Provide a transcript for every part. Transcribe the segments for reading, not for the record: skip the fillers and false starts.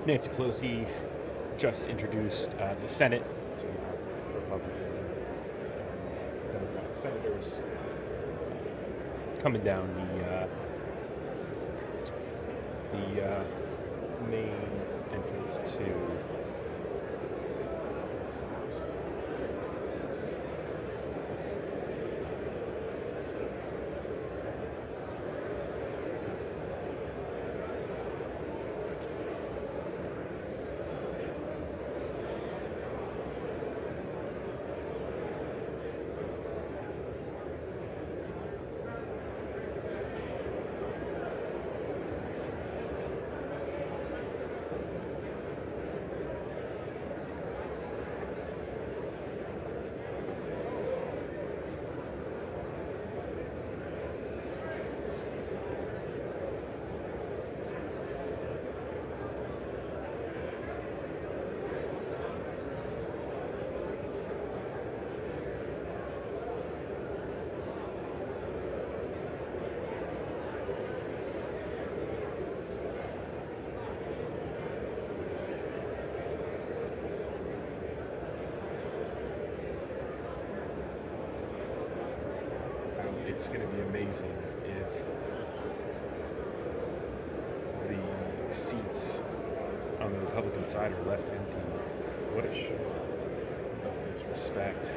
Nancy Pelosi just introduced the Senate, so you have Republican and Democratic senators coming down the main entrance to the House. It's going to be amazing if the seats on the Republican side are left empty. What a show of disrespect.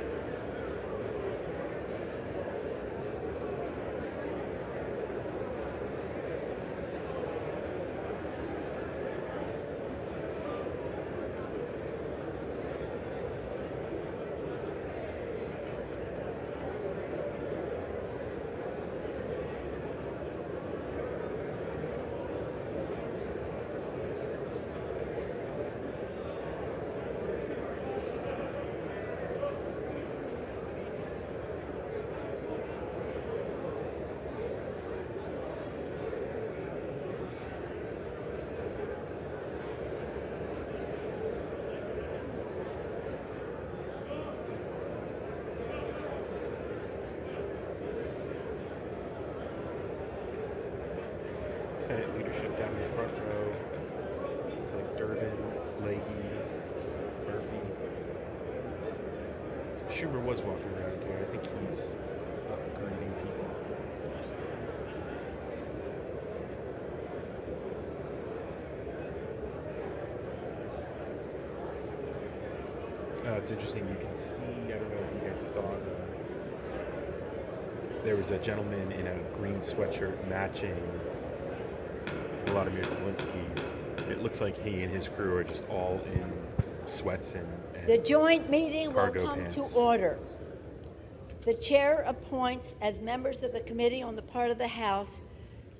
Senate leadership down in the front row. It's like Durbin, Leahy, Murphy. Schumer was walking around here. I think he's greeting people. It's interesting. You can see, I don't know if you guys saw there was a gentleman in a green sweatshirt matching Volodymyr Zelenskyy's. It looks like he and his crew are just all in sweats and the joint meeting will cargo come pants. to order. The chair appoints as members of the committee on the part of the House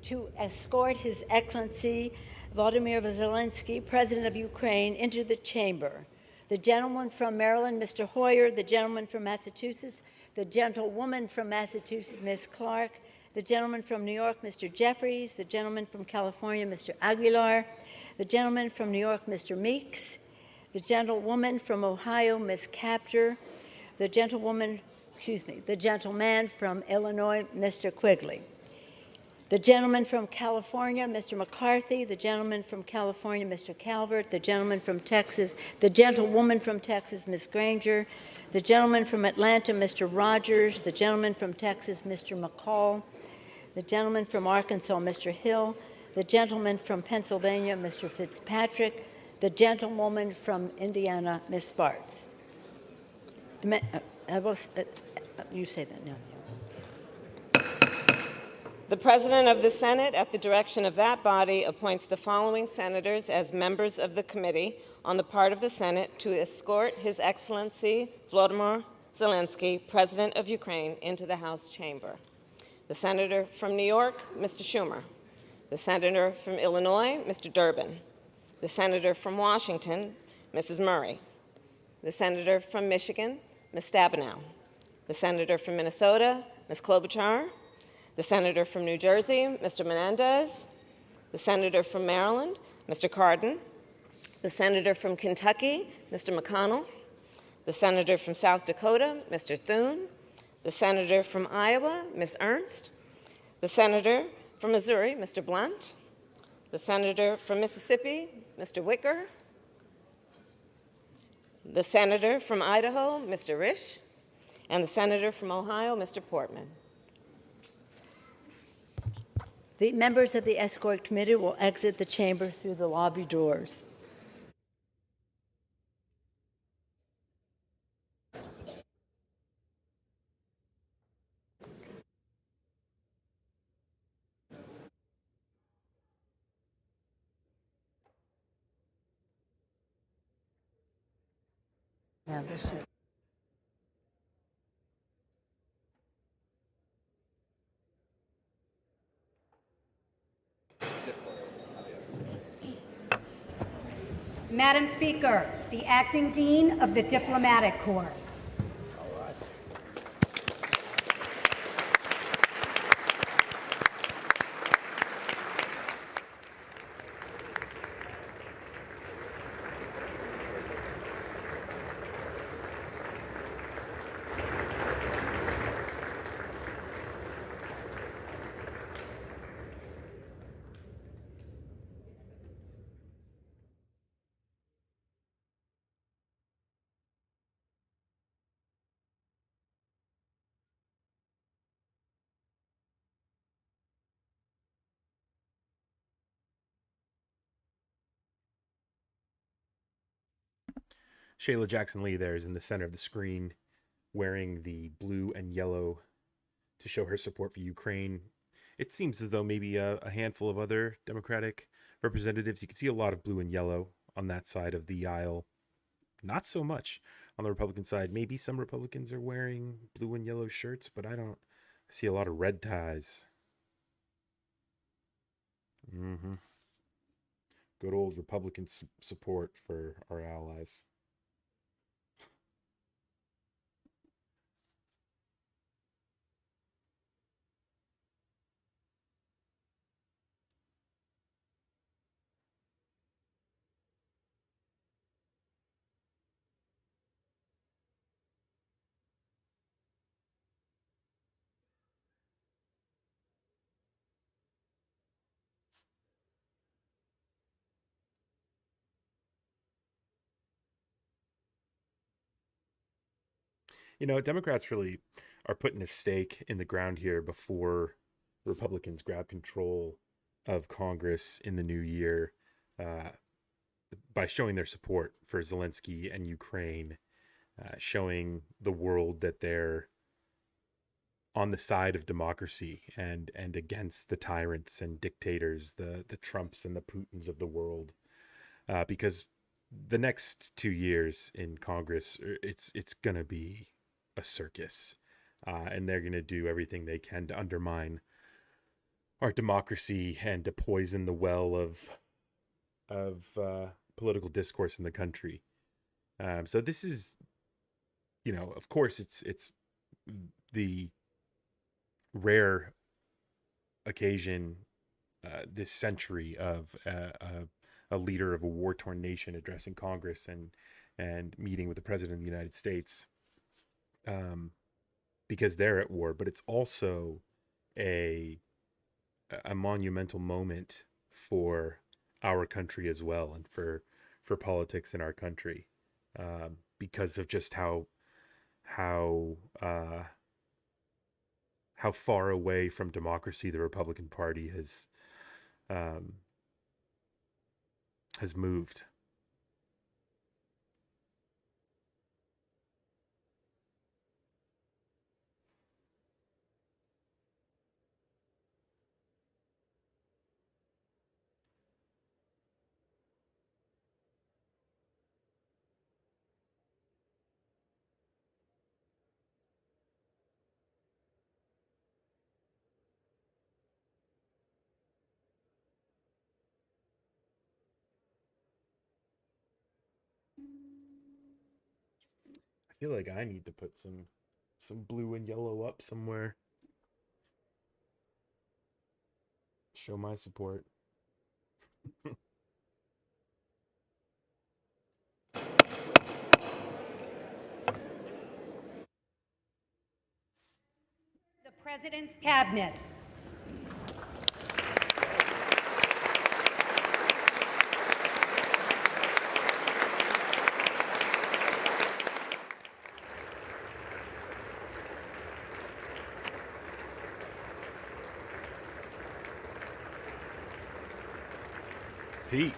to escort His Excellency Volodymyr Zelenskyy, President of Ukraine, into the chamber. The gentleman from Maryland, Mr. Hoyer, the gentleman from Massachusetts, the gentlewoman from Massachusetts, Ms. Clark, the gentleman from New York, Mr. Jeffries, the gentleman from California, Mr. Aguilar, the gentleman from New York, Mr. Meeks, the gentlewoman from Ohio, Ms. Capter, the gentleman from Illinois, Mr. Quigley, the gentleman from California, Mr. McCarthy, the gentleman from California, Mr. Calvert, the gentleman from Texas, the gentlewoman from Texas, Ms. Granger, the gentleman from Atlanta, Mr. Rogers, the gentleman from Texas, Mr. McCall, the gentleman from Arkansas, Mr. Hill, the gentleman from Pennsylvania, Mr. Fitzpatrick, the gentlewoman from Indiana, Ms. Spartz. You say that now. The President of the Senate, at the direction of that body, appoints the following senators as members of the committee on the part of the Senate to escort His Excellency Volodymyr Zelenskyy, President of Ukraine, into the House chamber. The Senator from New York, Mr. Schumer. The Senator from Illinois, Mr. Durbin. The Senator from Washington, Mrs. Murray. The Senator from Michigan, Ms. Stabenow. The Senator from Minnesota, Ms. Klobuchar. The Senator from New Jersey, Mr. Menendez. The Senator from Maryland, Mr. Cardin. The Senator from Kentucky, Mr. McConnell. The Senator from South Dakota, Mr. Thune. The Senator from Iowa, Ms. Ernst. The Senator from Missouri, Mr. Blunt. The Senator from Mississippi, Mr. Wicker. The senator from Idaho, Mr. Risch. And the senator from Ohio, Mr. Portman. The members of the escort committee will exit the chamber through the lobby doors. Now, this should. Madam Speaker, the Acting Dean of the Diplomatic Corps. Shayla Jackson Lee there is in the center of the screen, wearing the blue and yellow to show her support for Ukraine. It seems as though maybe a handful of other Democratic representatives, you can see a lot of blue and yellow on that side of the aisle. Not so much on the Republican side. Maybe some Republicans are wearing blue and yellow shirts, but I see a lot of red ties. Good old Republican support for our allies. You know, Democrats really are putting a stake in the ground here before Republicans grab control of Congress in the new year by showing their support for Zelenskyy and Ukraine, showing the world that they're on the side of democracy and against the tyrants and dictators, the Trumps and the Putins of the world, because the next 2 years in Congress, it's gonna be a circus, and they're gonna do everything they can to undermine our democracy and to poison the well of political discourse in the country. So this is, you know, of course, it's the rare occasion this century of a leader of a war-torn nation addressing Congress and meeting with the President of the United States, because they're at war. But it's also a monumental moment for our country as well, and for politics in our country, because of just how far away from democracy the Republican Party has moved. I feel like I need to put some blue and yellow up somewhere. Show my support. The President's Cabinet. Pete.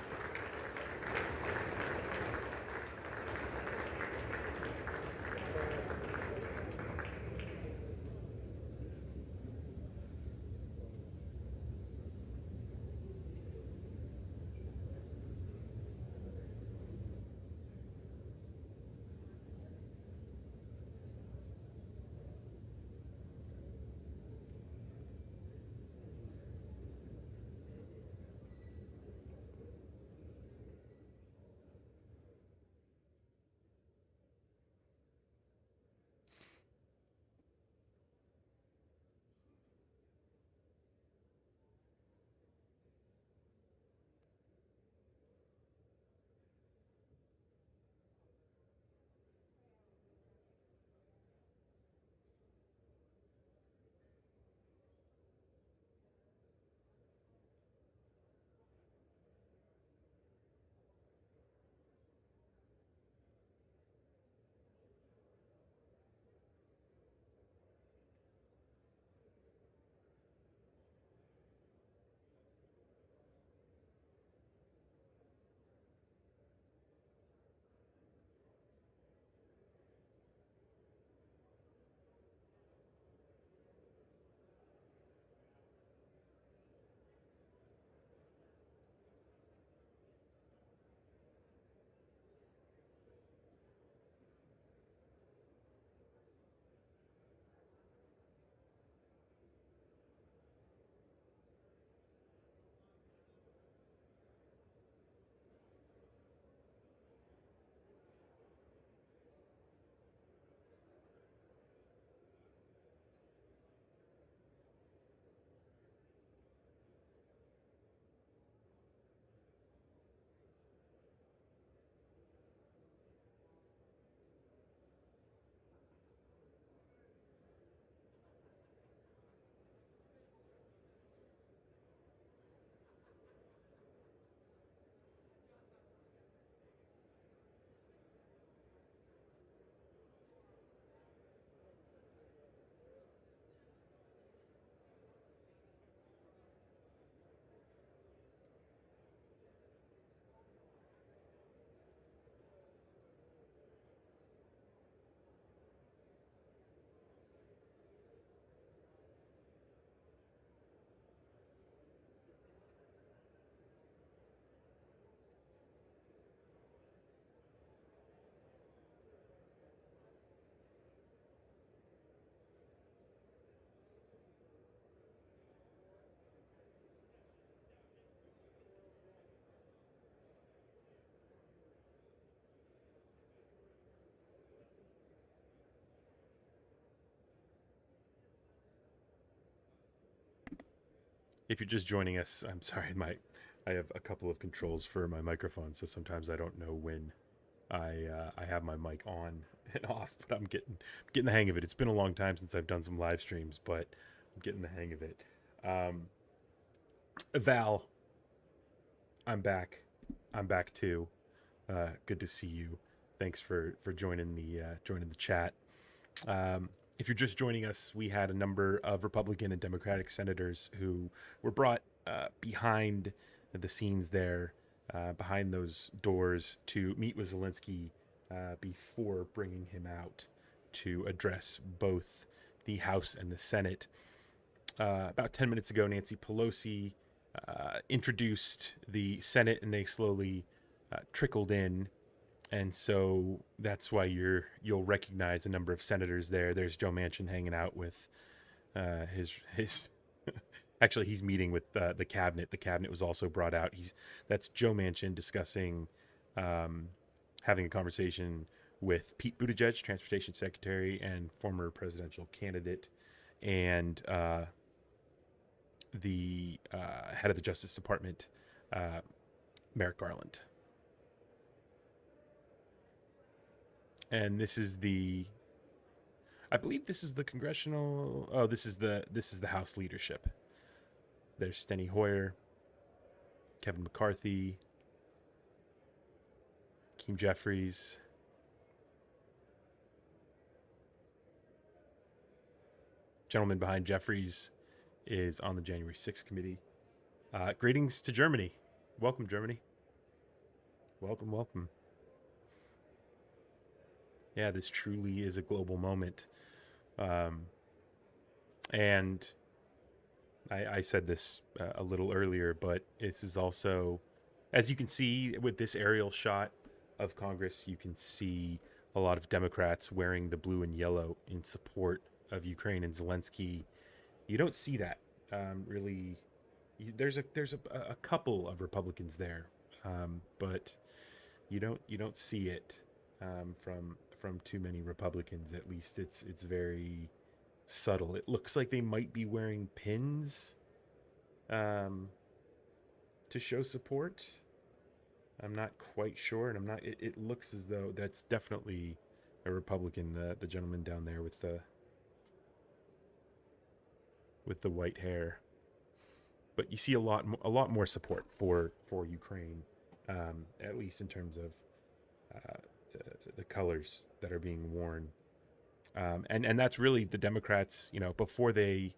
If you're just joining us, I'm sorry, I have a couple of controls for my microphone, so sometimes I don't know when I have my mic on and off, but I'm getting the hang of it. It's been a long time since I've done some live streams, but I'm getting the hang of it. Val, I'm back. I'm back too. Good to see you. Thanks for joining the chat. If you're just joining us, we had a number of Republican and Democratic senators who were brought behind the scenes there, behind those doors, to meet with Zelenskyy before bringing him out to address both the House and the Senate. About 10 minutes ago, Nancy Pelosi introduced the Senate, and they slowly trickled in. And so that's why you'll recognize a number of senators there. There's Joe Manchin hanging out with his actually he's meeting with the cabinet. The cabinet was also brought out. That's Joe Manchin discussing having a conversation with Pete Buttigieg, Transportation Secretary and former presidential candidate, and the head of the Justice Department, Merrick Garland. And this is I believe this is the congressional. Oh, this is the House leadership. There's Steny Hoyer, Kevin McCarthy, Keem Jeffries. Gentleman behind Jeffries is on the January 6th committee. Greetings to Germany. welcome, Germany. Welcome, welcome. Yeah, this truly is a global moment. And I said this a little earlier, but this is also, as you can see with this aerial shot of Congress, you can see a lot of Democrats wearing the blue and yellow in support of Ukraine and Zelenskyy. You don't see that really. There's a couple of Republicans there, but you don't see it from too many Republicans. At least it's very subtle. It looks like they might be wearing pins to show support. I'm not quite sure, and it looks as though that's definitely a Republican, the gentleman down there with the white hair. But you see a lot more support for Ukraine, at least in terms of the colors that are being worn. And that's really the Democrats, before they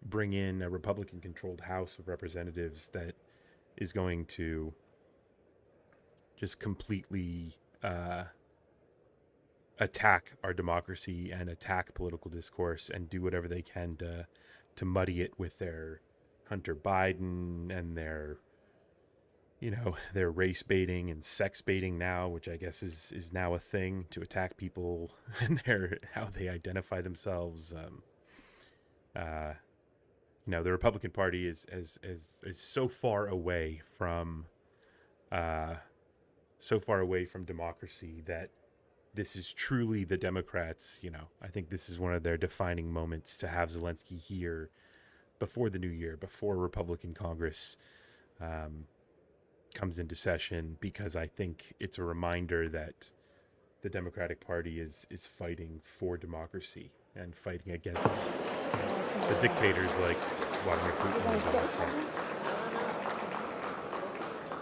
bring in a Republican-controlled House of Representatives that is going to just completely attack our democracy and attack political discourse and do whatever they can to muddy it with their Hunter Biden and their race baiting and sex baiting now, which I guess is now a thing, to attack people and how they identify themselves. The Republican Party is so far away from democracy that this is truly the Democrats. I think this is one of their defining moments to have Zelenskyy here before the new year, before Republican Congress comes into session, because I think it's a reminder that the Democratic Party is fighting for democracy and fighting against the dictators like Vladimir Putin.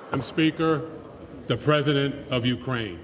Madam Speaker, the President of Ukraine.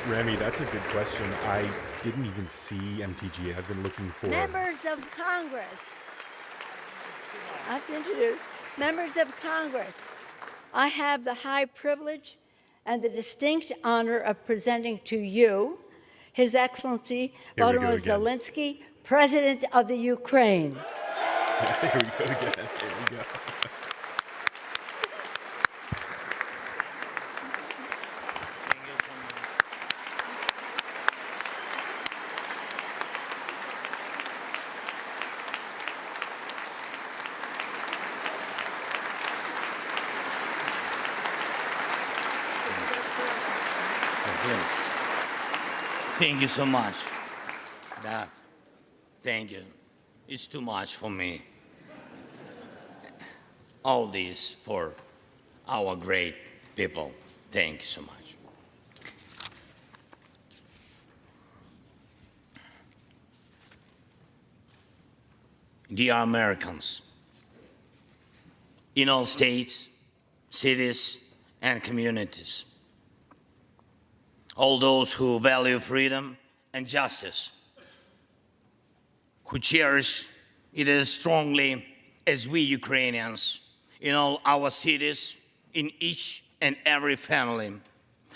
Remy, that's a good question. I didn't even see MTG. I've been looking for... Members of Congress. I have to introduce members of Congress. I have the high privilege and the distinct honor of presenting to you His Excellency Volodymyr Zelenskyy, President of the Ukraine. Here we go again. Here we go. Thank you so much. That, thank you. It's too much for me. All this for our great people. Thank you so much. Dear Americans, in all states, cities, and communities, all those who value freedom and justice, who cherish it as strongly as we Ukrainians, in all our cities, in each and every family,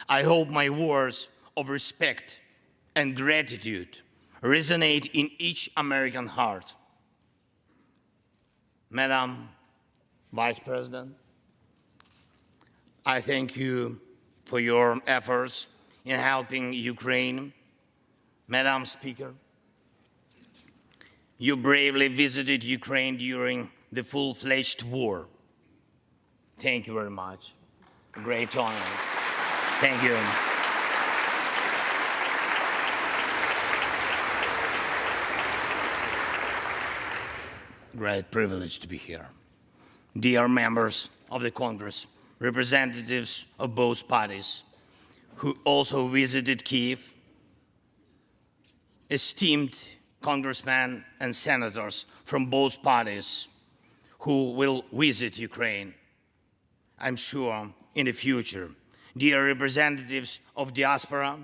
I hope my words of respect and gratitude resonate in each American heart. Madam Vice President, I thank you for your efforts in helping Ukraine. Madam Speaker, you bravely visited Ukraine during the full-fledged war. Thank you very much. Great honor. Thank you. Great privilege to be here. Dear members of the Congress, representatives of both parties who also visited Kyiv, esteemed congressmen and senators from both parties who will visit Ukraine, I'm sure, in the future, dear representatives of diaspora,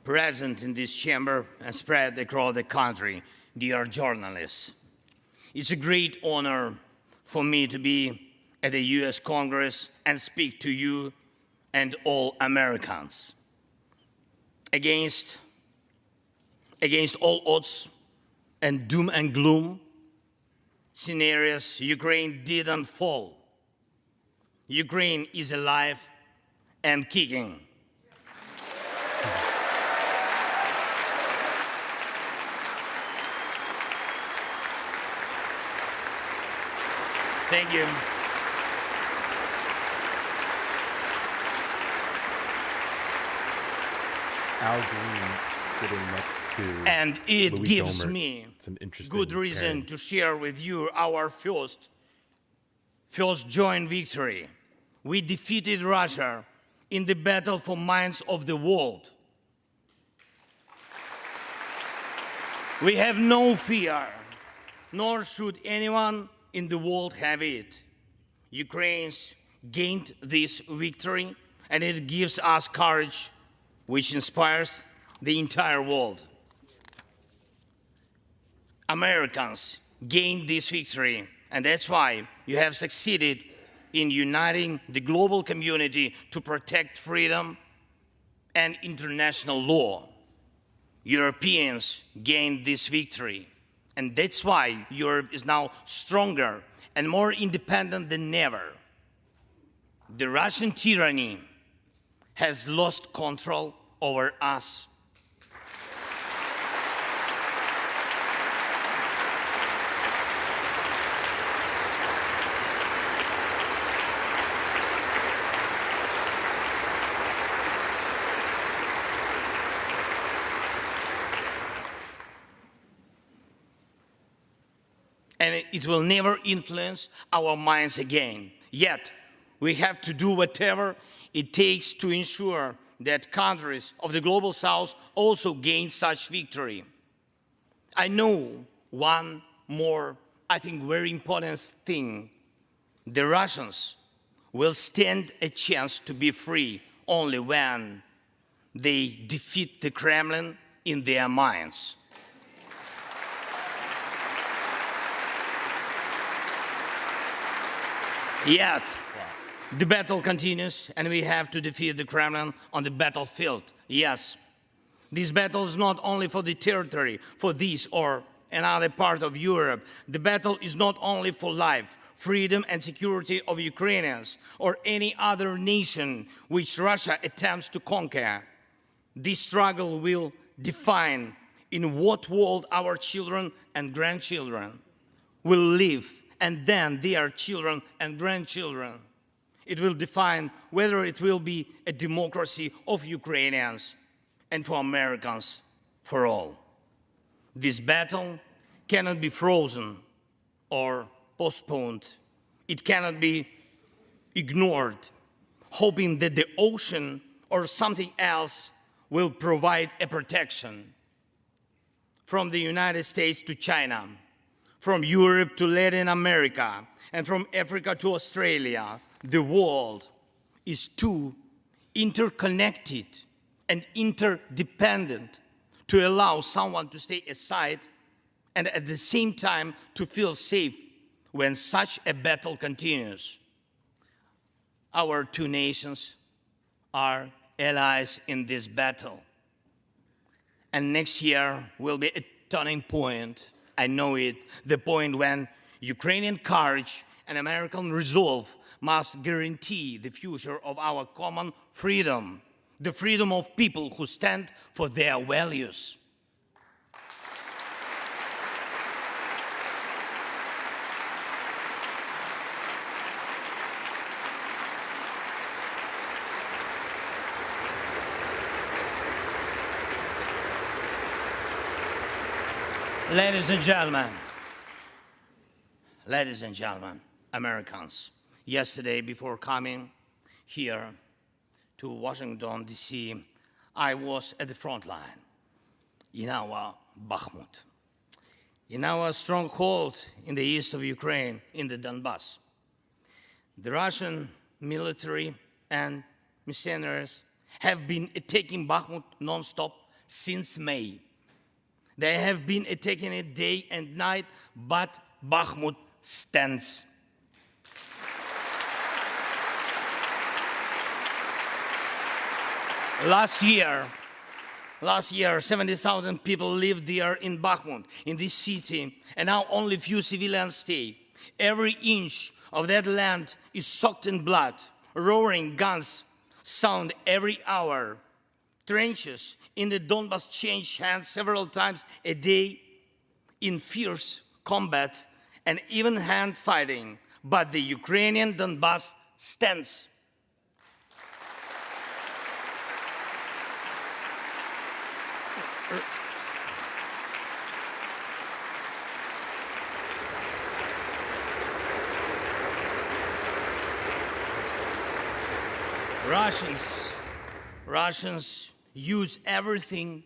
present in this chamber and spread across the country, dear journalists. It's a great honor for me to be at the US Congress and speak to you and all Americans. Against all odds and doom and gloom scenarios, Ukraine didn't fall. Ukraine is alive and kicking. Thank you. Al Green sitting next to And it Louis gives Gohmert. me It's an interesting good reason pairing. to share with you our first joint victory. We defeated Russia in the battle for minds of the world. We have no fear, nor should anyone in the world have it. Ukraine's gained this victory, and it gives us courage, which inspires the entire world. Americans gained this victory, and that's why you have succeeded in uniting the global community to protect freedom and international law. Europeans gained this victory, and that's why Europe is now stronger and more independent than ever. The Russian tyranny has lost control over us. And it will never influence our minds again. Yet, we have to do whatever it takes to ensure that countries of the global south also gain such victory. I know one more, I think, very important thing. The Russians will stand a chance to be free only when they defeat the Kremlin in their minds. Yet, the battle continues, and we have to defeat the Kremlin on the battlefield. Yes, this battle is not only for the territory, for this or and other parts of Europe. The battle is not only for life, freedom and security of Ukrainians or any other nation which Russia attempts to conquer. This struggle will define in what world our children and grandchildren will live, and then their children and grandchildren. It will define whether it will be a democracy of Ukrainians and for Americans for all. This battle cannot be frozen or postponed. It cannot be ignored, hoping that the ocean or something else will provide a protection. From the United States to China, from Europe to Latin America, and from Africa to Australia, the world is too interconnected and interdependent to allow someone to stay aside and at the same time to feel safe when such a battle continues. Our two nations are allies in this battle. And next year will be a turning point. I know it, the point when Ukrainian courage and American resolve must guarantee the future of our common freedom, the freedom of people who stand for their values. Ladies and gentlemen, Americans, yesterday before coming here to Washington, D.C., I was at the front line in our Bakhmut, in our stronghold in the east of Ukraine, in the Donbass. The Russian military and mercenaries have been attacking Bakhmut non-stop since May. They have been attacking it day and night, but Bakhmut stands. Last year, 70,000 people lived there in Bakhmut, in this city, and now only few civilians stay. Every inch of that land is soaked in blood. Roaring guns sound every hour. Trenches in the Donbass change hands several times a day in fierce combat and even hand fighting, but the Ukrainian Donbass stands. Russians use everything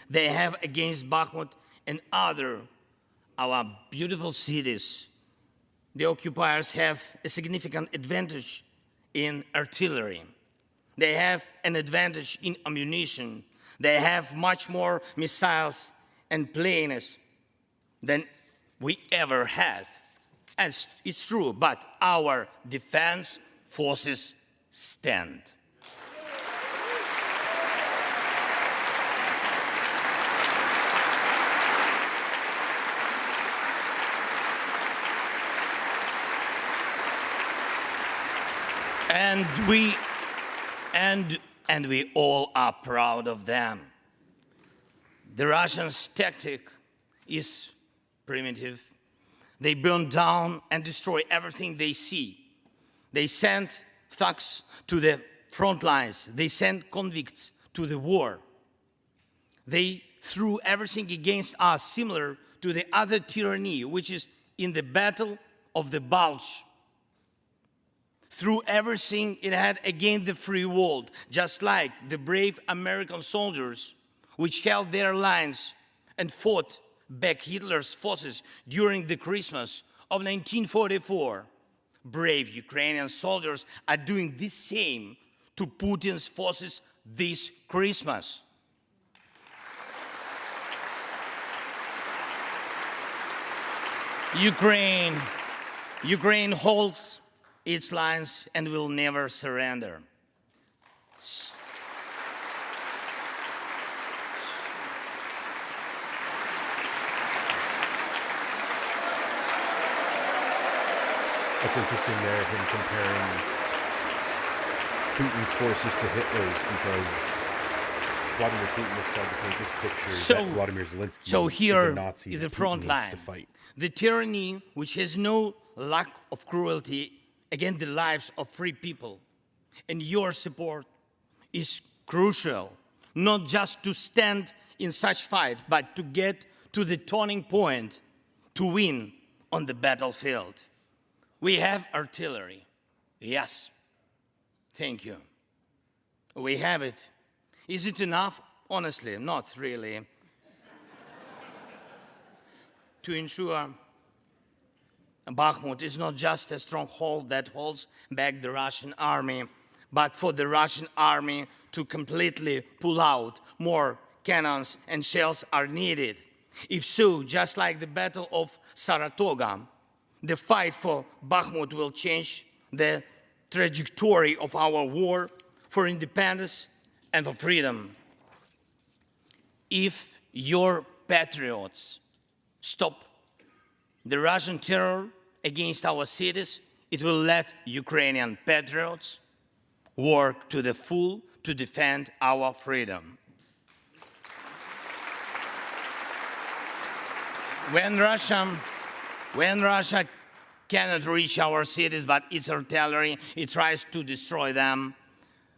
they have against Bakhmut and our beautiful cities. The occupiers have a significant advantage in artillery. They have an advantage in ammunition. They have much more missiles and planes than we ever had. And it's true, but our defense forces stand. And we all are proud of them. The Russians' tactic is primitive. They burn down and destroy everything they see. They send thugs to the front lines. They send convicts to the war. They threw everything against us, similar to the other tyranny, which is in the Battle of the Bulge. Threw everything it had against the free world, just like the brave American soldiers which held their lines and fought back Hitler's forces during the Christmas of 1944. Brave Ukrainian soldiers are doing the same to Putin's forces this Christmas. Ukraine holds its lines and will never surrender. That's interesting there, him comparing Putin's forces to Hitler's, because Vladimir Putin has tried to paint this picture that Vladimir Zelenskyy is here a Nazi is that the front Putin line. needs to fight. The tyranny which has no lack of cruelty against the lives of free people. And your support is crucial, not just to stand in such fight, but to get to the turning point to win on the battlefield. We have artillery. Yes. Thank you. We have it. Is it enough? Honestly, not really. To ensure Bakhmut is not just a stronghold that holds back the Russian army, but for the Russian army to completely pull out, more cannons and shells are needed. If so, just like the Battle of Saratoga, the fight for Bakhmut will change the trajectory of our war for independence and for freedom. If your patriots stop the Russian terror against our cities, it will let Ukrainian patriots work to the full to defend our freedom. When Russia cannot reach our cities, but its artillery, it tries to destroy them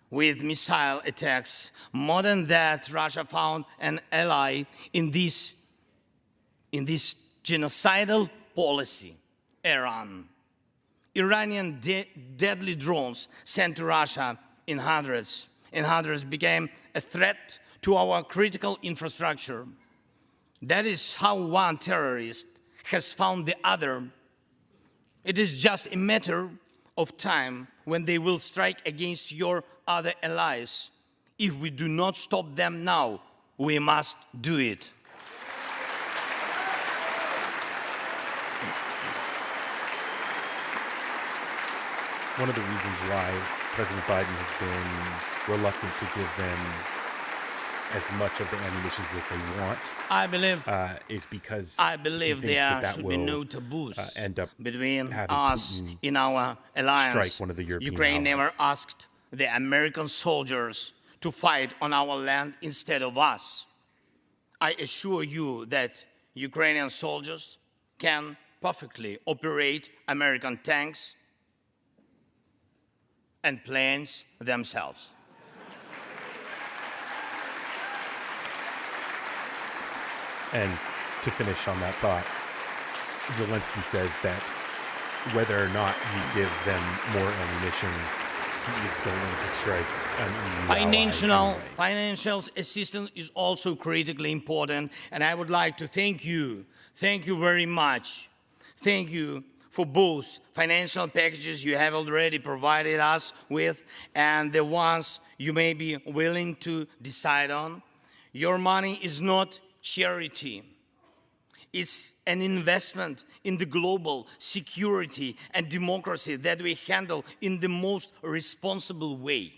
with missile attacks. More than that, Russia found an ally in this genocidal policy, Iran. Iranian deadly drones sent to Russia in hundreds became a threat to our critical infrastructure. That is how one terrorist has found the other. It is just a matter of time when they will strike against your other allies. If we do not stop them now, we must do it. One of the reasons why President Biden has been reluctant to give them as much of the ammunition that they want, I believe is because there should be no taboos end up between having us Putin in our alliance. strike one of the European Ukraine never allies. asked the American soldiers to fight on our land instead of us. I assure you that Ukrainian soldiers can perfectly operate American tanks and planes themselves. And to finish on that thought, Zelenskyy says that whether or not we give them more ammunitions, he is going to strike an EU ally. Financial assistance is also critically important, and I would like to thank you very much. Thank you for both financial packages you have already provided us with and the ones you may be willing to decide on. Your money is not charity. It's an investment in the global security and democracy that we handle in the most responsible way.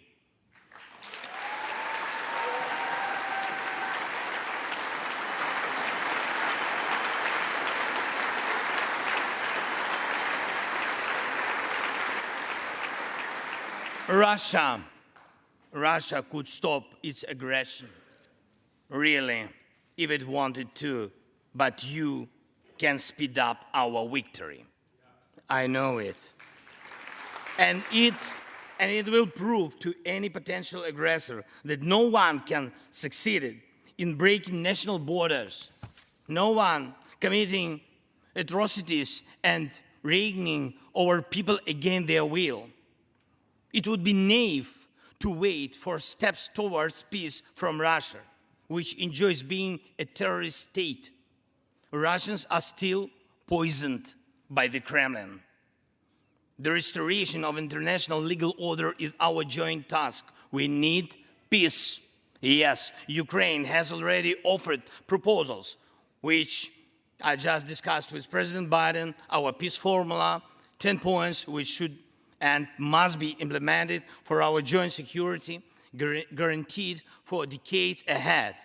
Russia could stop its aggression, really, if it wanted to, but you can speed up our victory. I know it. And it will prove to any potential aggressor that no one can succeed in breaking national borders, no one committing atrocities and reigning over people against their will. It would be naive to wait for steps towards peace from Russia, which enjoys being a terrorist state. Russians are still poisoned by the Kremlin. The restoration of international legal order is our joint task. We need peace. Yes, Ukraine has already offered proposals, which I just discussed with President Biden, our peace formula, 10 points which should and must be implemented for our joint security, guaranteed for decades ahead.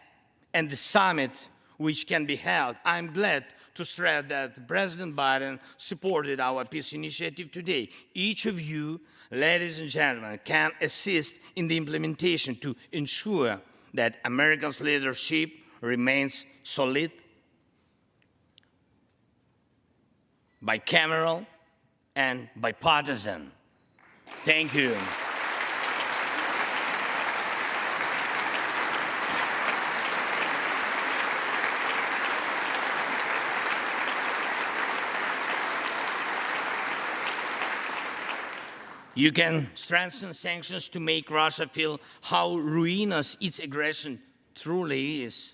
And the summit which can be held, I'm glad to stress that President Biden supported our peace initiative today. Each of you, ladies and gentlemen, can assist in the implementation to ensure that America's leadership remains solid, bicameral, and bipartisan. Thank you. You can strengthen sanctions to make Russia feel how ruinous its aggression truly is.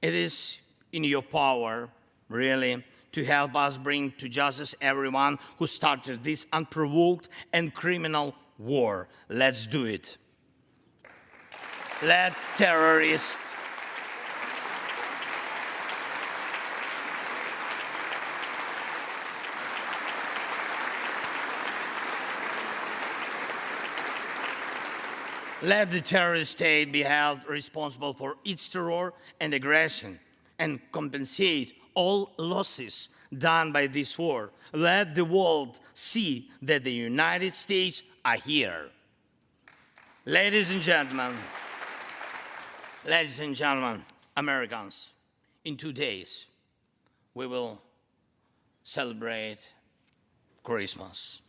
It is in your power, really, to help us bring to justice everyone who started this unprovoked and criminal war. Let's do it. Let terrorists Let the terrorist state be held responsible for its terror and aggression and compensate all losses done by this war. Let the world see that the United States are here. Ladies and gentlemen, Americans, in 2 days, we will celebrate Christmas.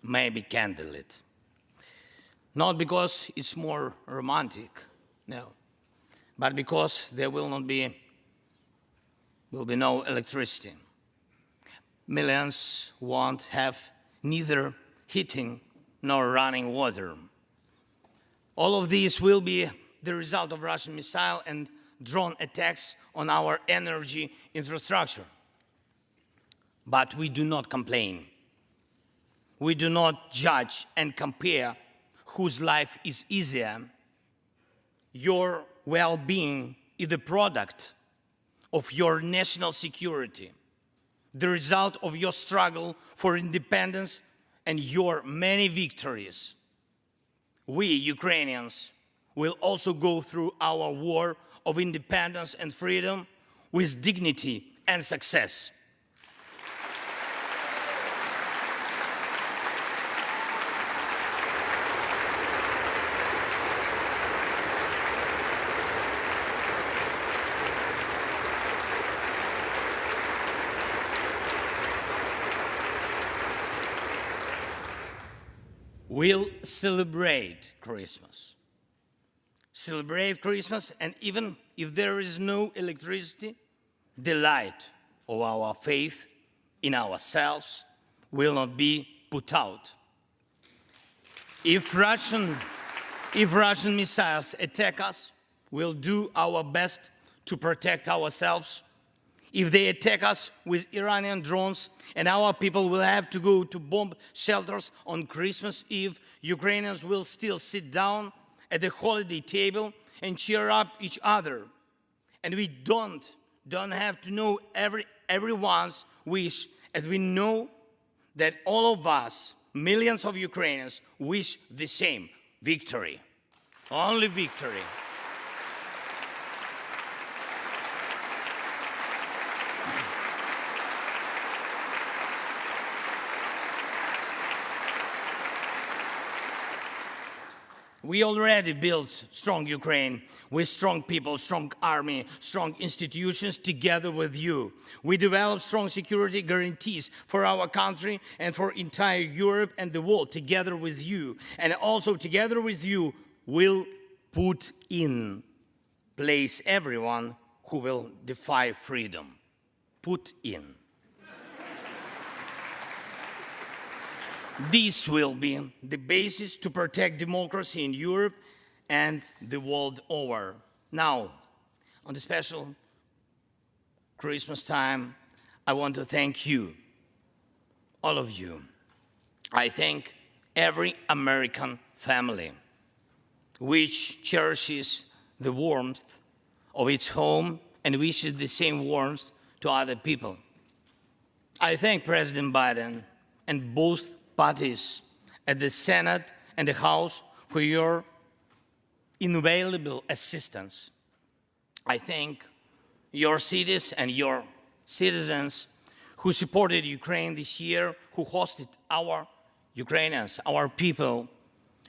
Maybe candlelit. Not because it's more romantic, no, but because there will be no electricity. Millions won't have neither heating nor running water. All of these will be the result of Russian missile and drone attacks on our energy infrastructure. But we do not complain. We do not judge and compare whose life is easier. Your well-being is the product of your national security, the result of your struggle for independence and your many victories. We, Ukrainians, will also go through our war of independence and freedom with dignity and success. We'll celebrate Christmas. Celebrate Christmas, and even if there is no electricity, the light of our faith in ourselves will not be put out. If Russian missiles attack us, we'll do our best to protect ourselves. If they attack us with Iranian drones and our people will have to go to bomb shelters on Christmas Eve, Ukrainians will still sit down at the holiday table and cheer up each other. And we don't have to know everyone's wish, as we know that all of us, millions of Ukrainians, wish the same: victory. Only victory. We already built strong Ukraine with strong people, strong army, strong institutions together with you. We developed strong security guarantees for our country and for entire Europe and the world together with you. And also together with you, we'll put in place everyone who will defy freedom. Put in. This will be the basis to protect democracy in Europe and the world over. Now, on the special Christmas time, I want to thank you, all of you. I thank every American family which cherishes the warmth of its home and wishes the same warmth to other people. I thank President Biden and both parties at the Senate and the House for your invaluable assistance. I thank your cities and your citizens who supported Ukraine this year, who hosted our Ukrainians, our people,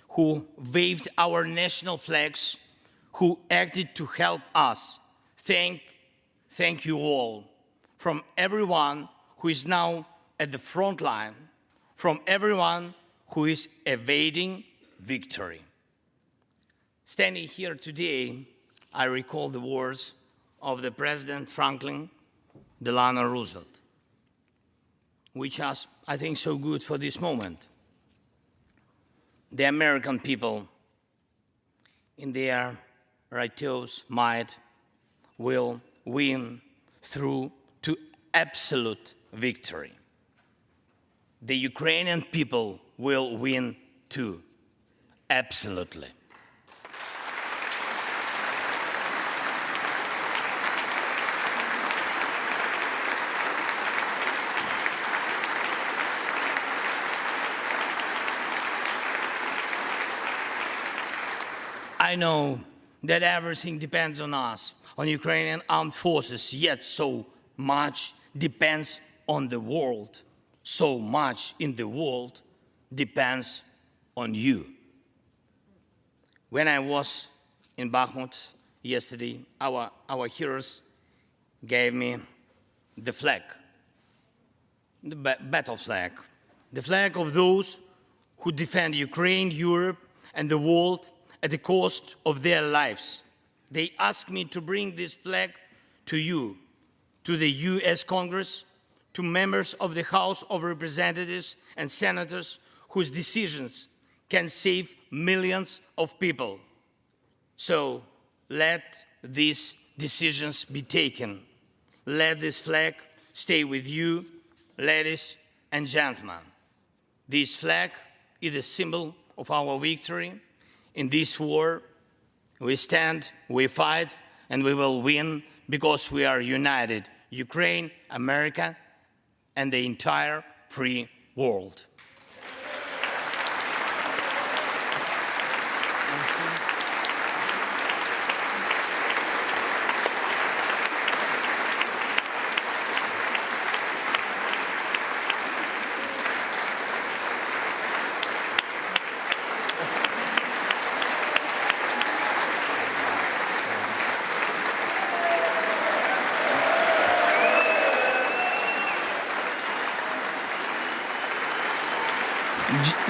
who waved our national flags, who acted to help us. Thank you all. From everyone who is now at the front line, from everyone who is evading victory. Standing here today, I recall the words of the President Franklin Delano Roosevelt, which is, I think, so good for this moment. The American people, in their righteous might, will win through to absolute victory. The Ukrainian people will win too, absolutely. I know that everything depends on us, on Ukrainian armed forces, yet so much depends on the world. So much in the world depends on you. When I was in Bakhmut yesterday, our heroes gave me the flag, the battle flag, the flag of those who defend Ukraine, Europe, and the world at the cost of their lives. They asked me to bring this flag to you, to the US Congress, to members of the House of Representatives and senators whose decisions can save millions of people. So let these decisions be taken. Let this flag stay with you, ladies and gentlemen. This flag is a symbol of our victory. In this war, we stand, we fight, and we will win because we are united, Ukraine, America, and the entire free world.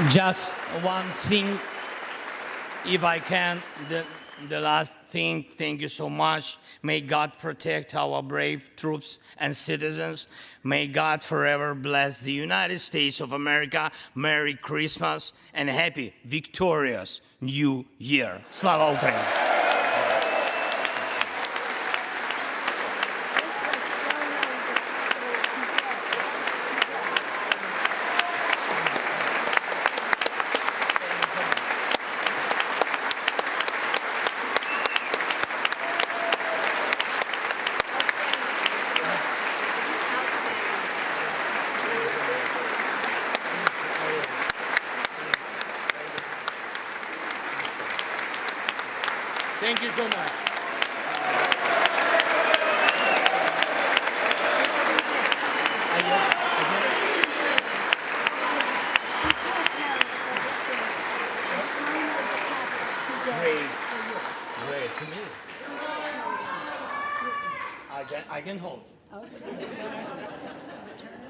Just one thing, if I can, the last thing, thank you so much. May God protect our brave troops and citizens. May God forever bless the United States of America. Merry Christmas and happy, victorious New Year. Slava Ukraini! Thank you so much. Great to me. I can hold. Okay. Turn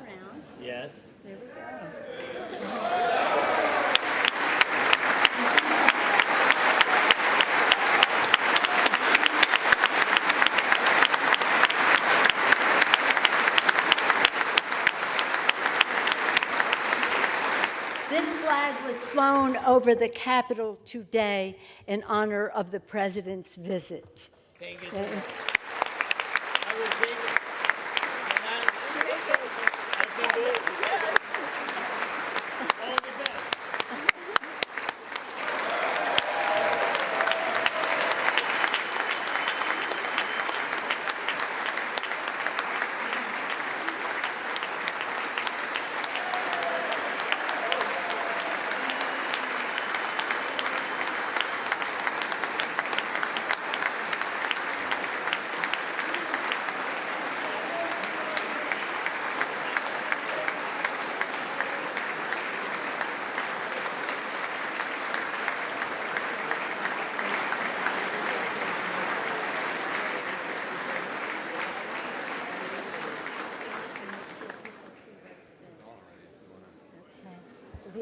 around. Yes. There we go. This flag was flown over the Capitol today in honor of the President's visit. Thank you so much. I will take it. All the best.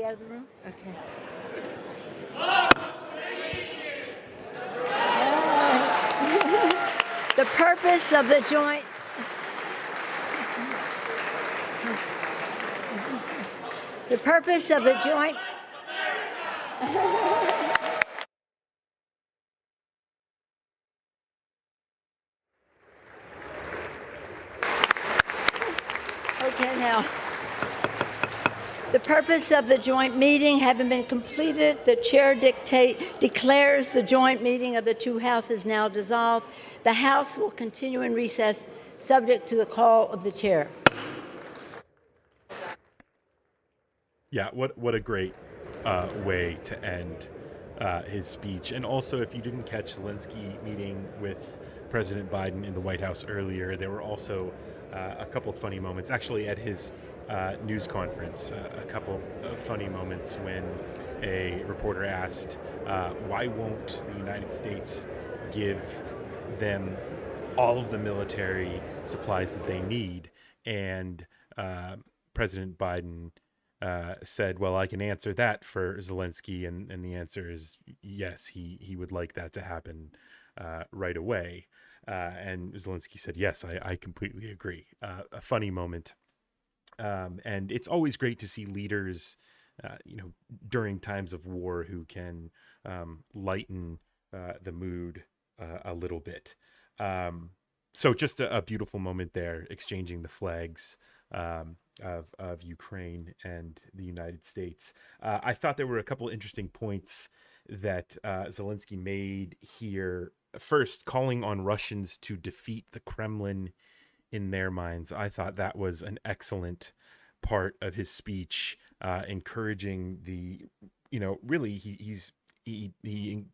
he out of the room? Okay. The purpose of the joint Okay, now. The purpose of the joint meeting having been completed, the chair declares the joint meeting of the two houses now dissolved. The House will continue in recess, subject to the call of the chair. Yeah, what a great way to end his speech. And also, if you didn't catch Zelenskyy meeting with President Biden in the White House earlier, there were also a couple of funny moments. Actually, at his news conference, a couple of funny moments when a reporter asked, why won't the United States give them all of the military supplies that they need? And President Biden said, well, I can answer that for Zelenskyy. And the answer is yes, he would like that to happen right away. And Zelenskyy said, yes, I completely agree. A funny moment. And it's always great to see leaders, during times of war who can lighten the mood a little bit. So just a beautiful moment there, exchanging the flags of Ukraine and the United States. I thought there were a couple interesting points that Zelenskyy made here. First, calling on Russians to defeat the Kremlin in their minds. I thought that was an excellent part of his speech, encouraging really he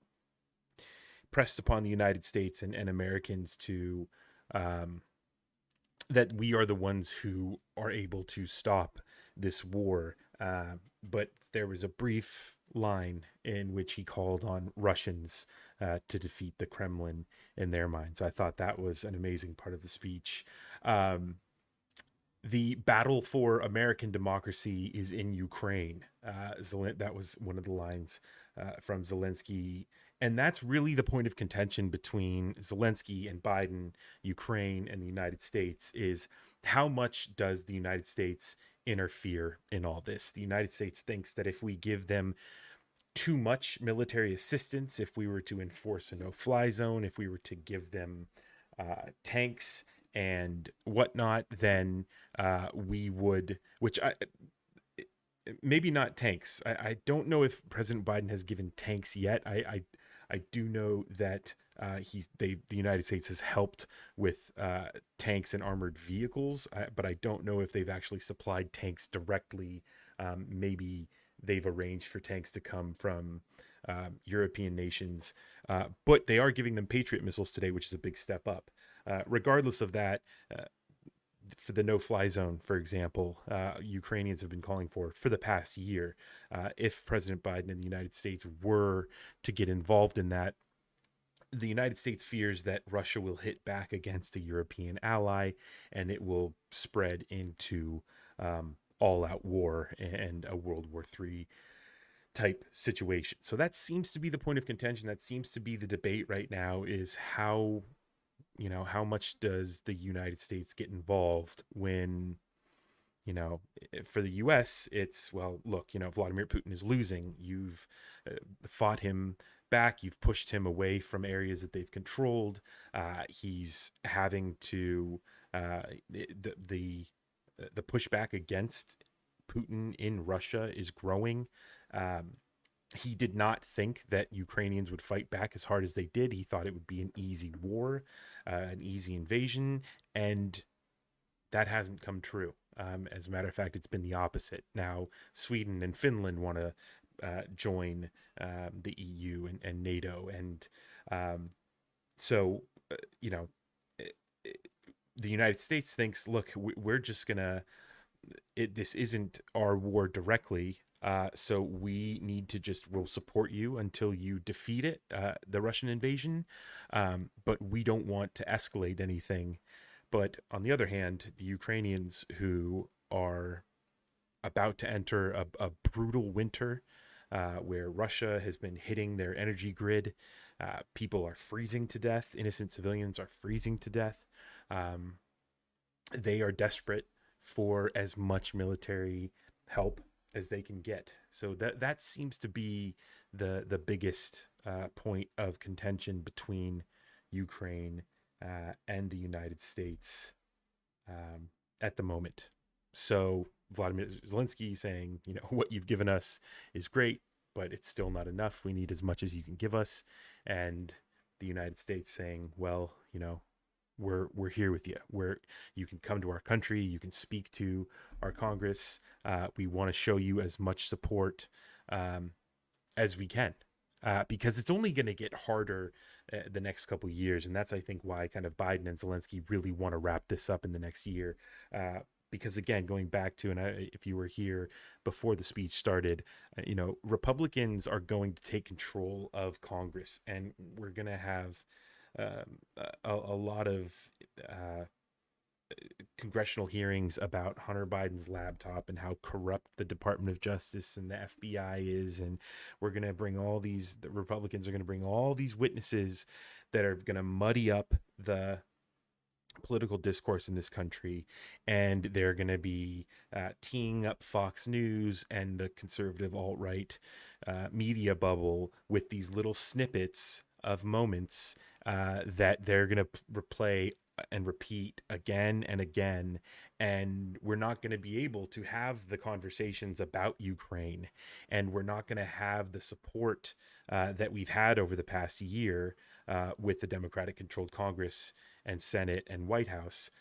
pressed upon the United States and Americans to that we are the ones who are able to stop this war. But there was a brief line in which he called on Russians to defeat the Kremlin in their minds. I thought that was an amazing part of the speech. The battle for American democracy is in Ukraine. That was one of the lines from Zelenskyy. And that's really the point of contention between Zelenskyy and Biden, Ukraine and the United States, is how much does the United States interfere in all this? The United States thinks that if we give them too much military assistance, if we were to enforce a no-fly zone, if we were to give them tanks and whatnot, then we would, maybe not tanks. I don't know if President Biden has given tanks yet. I do know that the United States has helped with tanks and armored vehicles, but I don't know if they've actually supplied tanks directly. Maybe they've arranged for tanks to come from European nations, but they are giving them Patriot missiles today, which is a big step up. Regardless of that, for the no-fly zone, for example, Ukrainians have been calling for the past year. If President Biden and the United States were to get involved in that, the United States fears that Russia will hit back against a European ally, and it will spread into all-out war and a World War III type situation. So that seems to be the point of contention. That seems to be the debate right now, is how much does the United States get involved when, for the U.S., it's, well, look, Vladimir Putin is losing. You've fought him back. You've pushed him away from areas that they've controlled. He's having to, the pushback against Putin in Russia is growing. He did not think that Ukrainians would fight back as hard as they did. He thought it would be an easy war, an easy invasion, and that hasn't come true. As a matter of fact, it's been the opposite. Now, Sweden and Finland want to join the EU and NATO, and so the United States thinks, look, we're just gonna. This isn't our war directly. So we need to we'll support you until you defeat it, the Russian invasion. But we don't want to escalate anything. But on the other hand, the Ukrainians who are about to enter a brutal winter where Russia has been hitting their energy grid. People are freezing to death. Innocent civilians are freezing to death. They are desperate for as much military help as they can get. So that seems to be the biggest point of contention between Ukraine and the United States at the moment. So Vladimir Zelenskyy saying, what you've given us is great, but it's still not enough. We need as much as you can give us. And the United States saying, well, we're here with you. You can come to our country. You can speak to our Congress. We want to show you as much support as we can, because it's only going to get harder the next couple of years. And that's, I think, why kind of Biden and Zelenskyy really want to wrap this up in the next year. Because again, going back to, and if you were here before the speech started, Republicans are going to take control of Congress, and we're going to have a lot of congressional hearings about Hunter Biden's laptop and how corrupt the Department of Justice and the FBI is. And we're going to bring the Republicans are going to bring all these witnesses that are going to muddy up the political discourse in this country, and they're going to be teeing up Fox News and the conservative alt-right media bubble with these little snippets of moments that they're going to replay and repeat again and again, and we're not going to be able to have the conversations about Ukraine, and we're not going to have the support that we've had over the past year with the Democratic-controlled Congress and Senate and White House,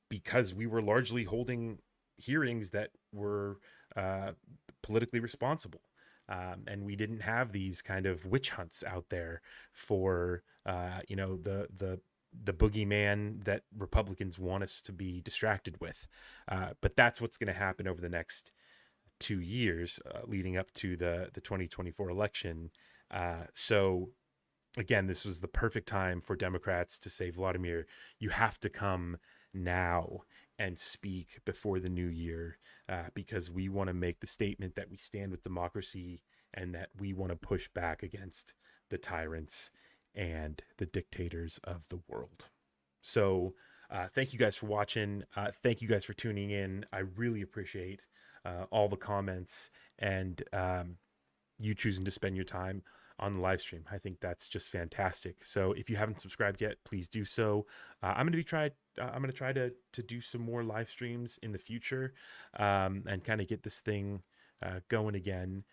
because we were largely holding hearings that were politically responsible. And we didn't have these kind of witch hunts out there for, the boogeyman that Republicans want us to be distracted with. But that's what's going to happen over the next 2 years leading up to the 2024 election. So again, this was the perfect time for Democrats to say, Vladimir, you have to come now and speak before the new year, because we want to make the statement that we stand with democracy and that we want to push back against the tyrants and the dictators of the world. So thank you guys for watching. Thank you guys for tuning in. I really appreciate all the comments and you choosing to spend your time on the live stream. I think that's just fantastic. So if you haven't subscribed yet, please do so. I'm going to try to do some more live streams in the future and kind of get this thing going again,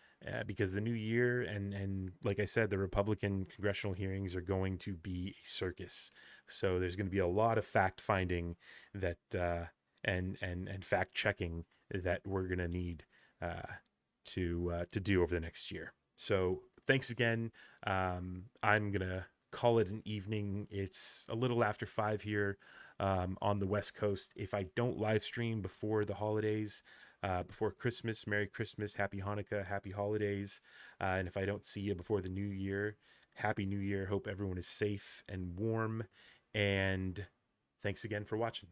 because the new year and like I said, the Republican congressional hearings are going to be a circus. So there's going to be a lot of fact finding that and fact checking that we're going to need to do over the next year. So thanks again. I'm going to call it an evening. It's a little after 5 here on the West Coast. If I don't live stream before the holidays, before Christmas, Merry Christmas, Happy Hanukkah, Happy Holidays. And if I don't see you before the new year, Happy New Year. Hope everyone is safe and warm. And thanks again for watching.